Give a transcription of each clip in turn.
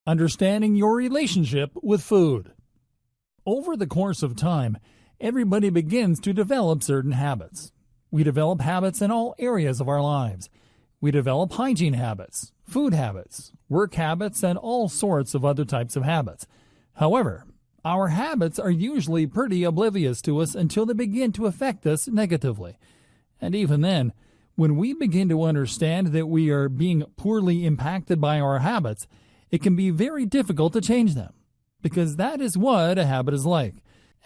Understanding your relationship with food. Over the course of time, everybody begins to develop certain habits. We develop habits in all areas of our lives. We develop hygiene habits, food habits, work habits, and all sorts of other types of habits. However, our habits are usually pretty oblivious to us until they begin to affect us negatively. And even then, when we begin to understand that we are being poorly impacted by our habits, it can be very difficult to change them, because that is what a habit is like.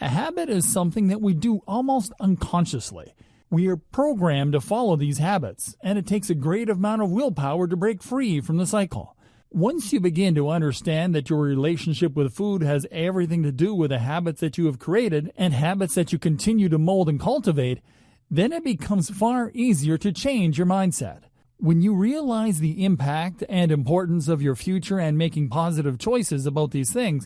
A habit is something that we do almost unconsciously. We are programmed to follow these habits, and it takes a great amount of willpower to break free from the cycle. Once you begin to understand that your relationship with food has everything to do with the habits that you have created and habits that you continue to mold and cultivate, then it becomes far easier to change your mindset. When you realize the impact and importance of your future and making positive choices about these things,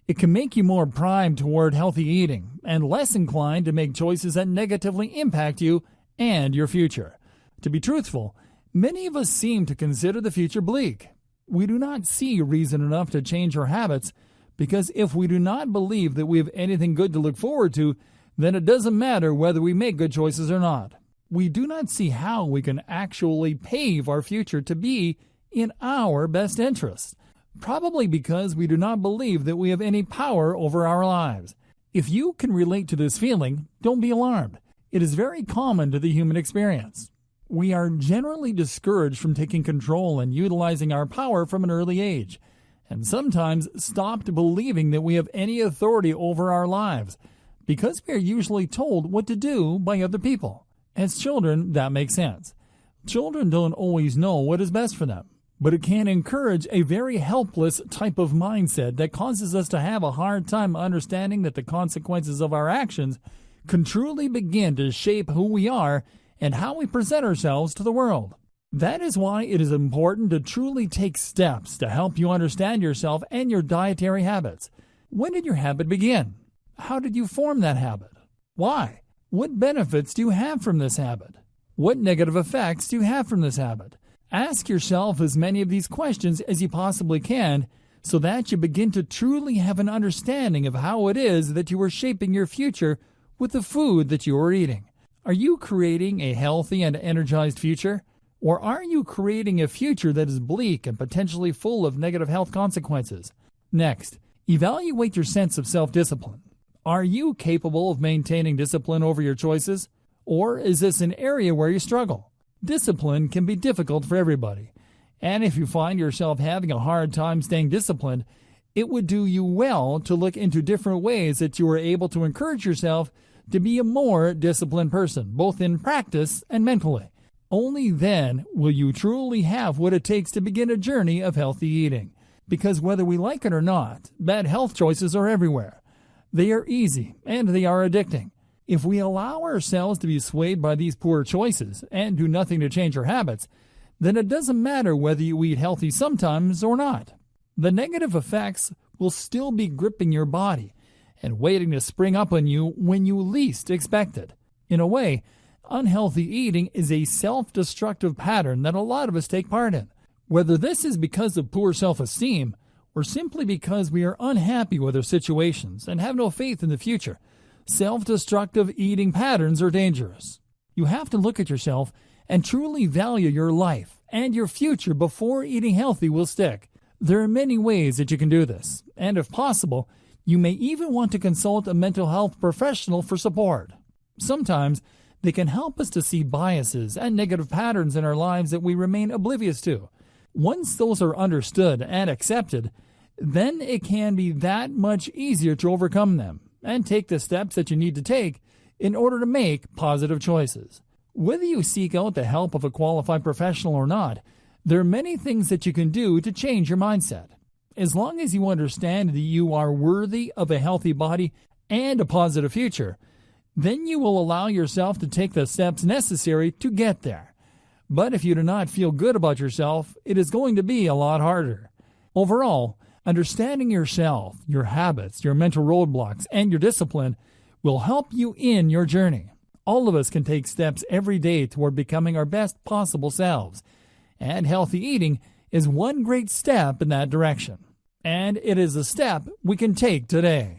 it can make you more primed toward healthy eating and less inclined to make choices that negatively impact you and your future. To be truthful, many of us seem to consider the future bleak. We do not see reason enough to change our habits, because if we do not believe that we have anything good to look forward to, then it doesn't matter whether we make good choices or not. We do not see how we can actually pave our future to be in our best interest. Probably because we do not believe that we have any power over our lives. If you can relate to this feeling, don't be alarmed. It is very common to the human experience. We are generally discouraged from taking control and utilizing our power from an early age, and sometimes stopped believing that we have any authority over our lives, because we are usually told what to do by other people. As children, that makes sense. Children don't always know what is best for them, but it can encourage a very helpless type of mindset that causes us to have a hard time understanding that the consequences of our actions can truly begin to shape who we are and how we present ourselves to the world. That is why it is important to truly take steps to help you understand yourself and your dietary habits. When did your habit begin? How did you form that habit? Why? What benefits do you have from this habit? What negative effects do you have from this habit? Ask yourself as many of these questions as you possibly can so that you begin to truly have an understanding of how it is that you are shaping your future with the food that you are eating. Are you creating a healthy and energized future? Or are you creating a future that is bleak and potentially full of negative health consequences? Next, evaluate your sense of self-discipline. Are you capable of maintaining discipline over your choices? Or is this an area where you struggle? Discipline can be difficult for everybody, and if you find yourself having a hard time staying disciplined, it would do you well to look into different ways that you are able to encourage yourself to be a more disciplined person, both in practice and mentally. Only then will you truly have what it takes to begin a journey of healthy eating, because whether we like it or not, bad health choices are everywhere. They are easy, and they are addicting. If we allow ourselves to be swayed by these poor choices and do nothing to change our habits, then it doesn't matter whether you eat healthy sometimes or not. The negative effects will still be gripping your body and waiting to spring up on you when you least expect it. In a way, unhealthy eating is a self-destructive pattern that a lot of us take part in. Whether this is because of poor self-esteem or simply because we are unhappy with our situations and have no faith in the future, self-destructive eating patterns are dangerous. You have to look at yourself and truly value your life and your future before eating healthy will stick. There are many ways that you can do this, and if possible, you may even want to consult a mental health professional for support. Sometimes they can help us to see biases and negative patterns in our lives that we remain oblivious to. Once those are understood and accepted, then it can be that much easier to overcome them and take the steps that you need to take in order to make positive choices. Whether you seek out the help of a qualified professional or not, there are many things that you can do to change your mindset. As long as you understand that you are worthy of a healthy body and a positive future, then you will allow yourself to take the steps necessary to get there. But if you do not feel good about yourself, it is going to be a lot harder. Overall, understanding yourself, your habits, your mental roadblocks, and your discipline will help you in your journey. All of us can take steps every day toward becoming our best possible selves, and healthy eating is one great step in that direction. And it is a step we can take today.